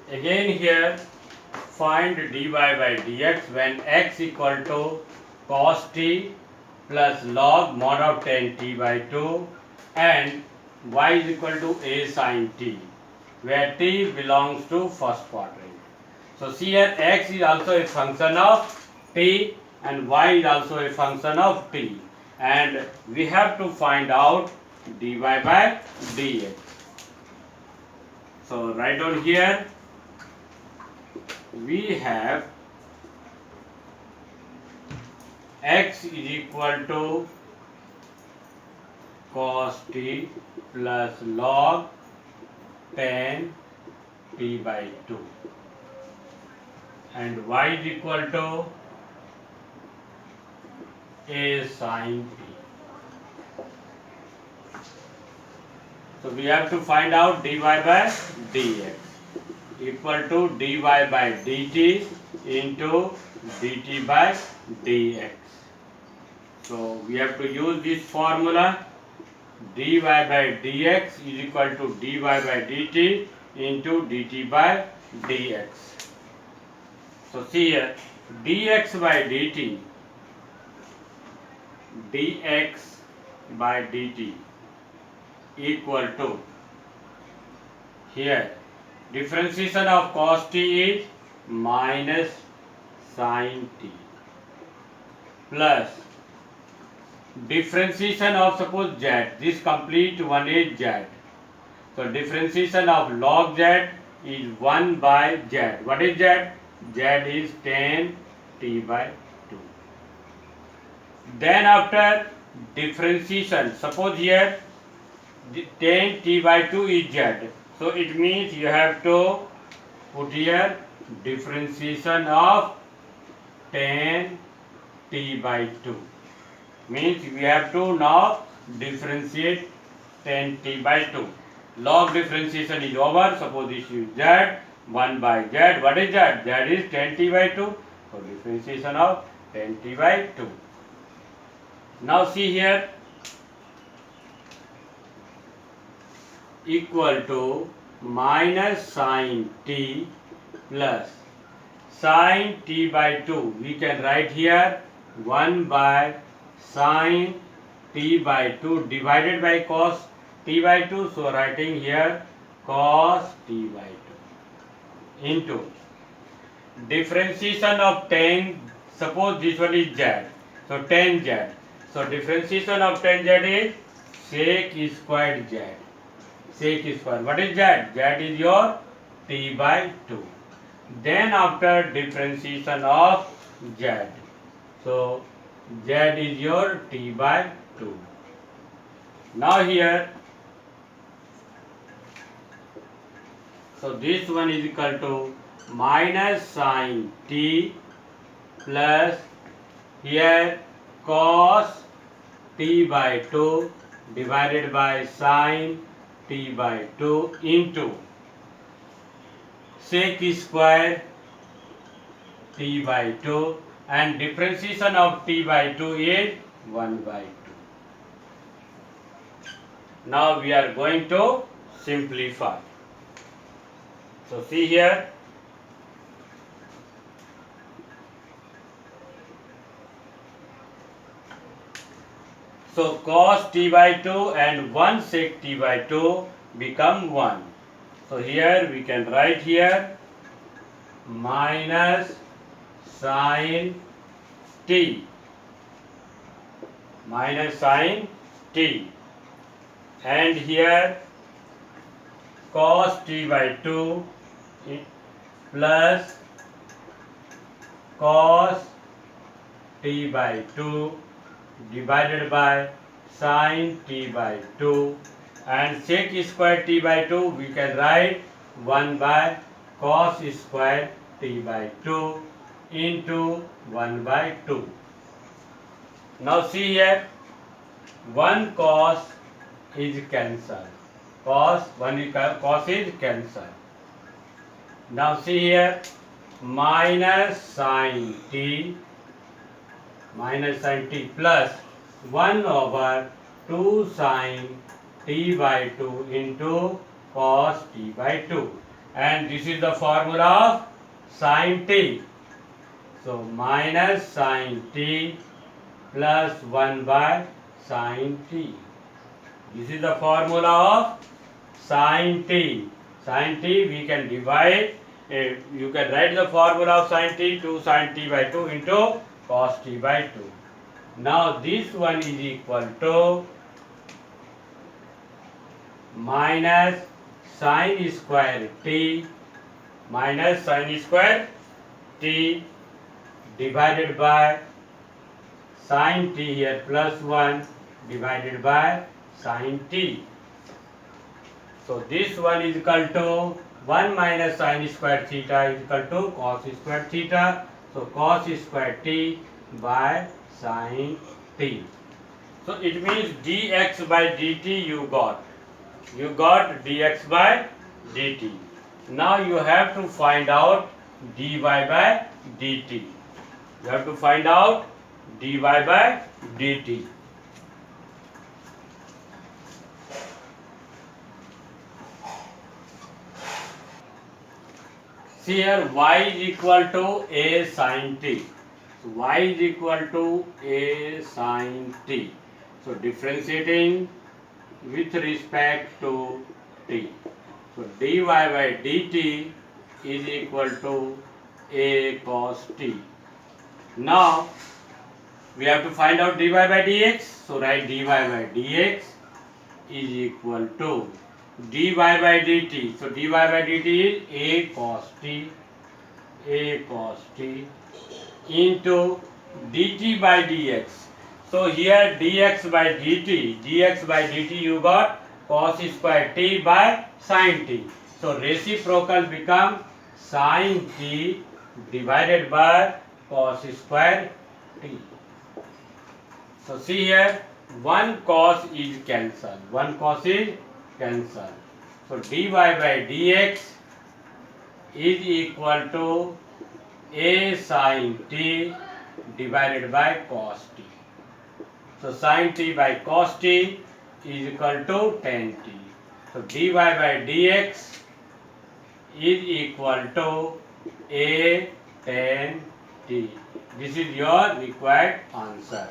Again here find dy by dx when x equal to cos t plus log mod of tan t by 2 and y is equal to a sin t where t belongs to first quadrant. So see here x is also a function of t and y is also a function of t and we have to find out dy by dx. So write down here we have x is equal to cos t plus log tan t by 2 and y is equal to a sin t. So we have to find out dy by dx equal to dy by dt into dt by dx. So we have to use this formula dy by dx is equal to dy by dt into dt by dx. So see here dx by dt equal to here differentiation of cos t is minus sin t plus differentiation of suppose z, this complete one is z. So differentiation of log z is 1 by z. What is z? Z is tan t by 2. Then after differentiation, suppose here tan t by 2 is z. So it means you have to put here differentiation of tan t by 2. Means we have to now differentiate tan t by 2. Log differentiation is over. Suppose this is z, 1 by z. What is z? Z is tan t by 2. So differentiation of tan t by 2. Now see here equal to minus sin t plus sin t by 2. We can write here 1 by sin t by 2 divided by cos t by 2. So writing here cos t by 2 into differentiation of tan. Suppose this one is z. So tan z. So differentiation of tan z is sec squared z. Sec square. What is z? Z is your t by 2. Then after differentiation of z. So z is your t by 2. Now here, so this one is equal to minus sin t plus here cos t by 2 divided by sin t by 2 into sec square t by 2 and differentiation of t by 2 is 1 by 2. Now we are going to simplify. So see here so cos t by 2 and 1 sec t by 2 become 1. So here we can write here minus sin t and here cos t by 2 plus cos t by 2 divided by sin t by 2 and sec square t by 2 we can write 1 by cos square t by 2 into 1 by 2. Now see here 1 cos is cancelled. Cos is cancelled. Now see here minus sin t plus 1 over 2 sin t by 2 into cos t by 2 and this is the formula of sin t. So minus sin t plus 1 by sin t. This is the formula of sin t. Sin t we can divide, you can write the formula of sin t, 2 sin t by 2 into cos t by 2. Now this one is equal to minus sin square t minus sin square t divided by sin t here plus 1 divided by sin t. So this one is equal to 1 minus sin square theta is equal to cos square theta. So cos square t by sin t. So it means dx by dt you got. You got dx by dt. Now you have to find out dy by dt. You have to find out dy by dt. See here, y is equal to a sin t. So y is equal to a sin t. So differentiating with respect to t. So dy by dt is equal to a cos t. Now we have to find out dy by dx. So write dy by dx is equal to dy by dt. So dy by dt is a cos t into dt by dx. So here dx by dt you got cos square t by sin t. So reciprocal become sin t divided by cos square t. So see here, one cos is cancelled. So dy by dx is equal to a sin t divided by cos t. So sin t by cos t is equal to tan t. So dy by dx is equal to a tan t. This is your required answer.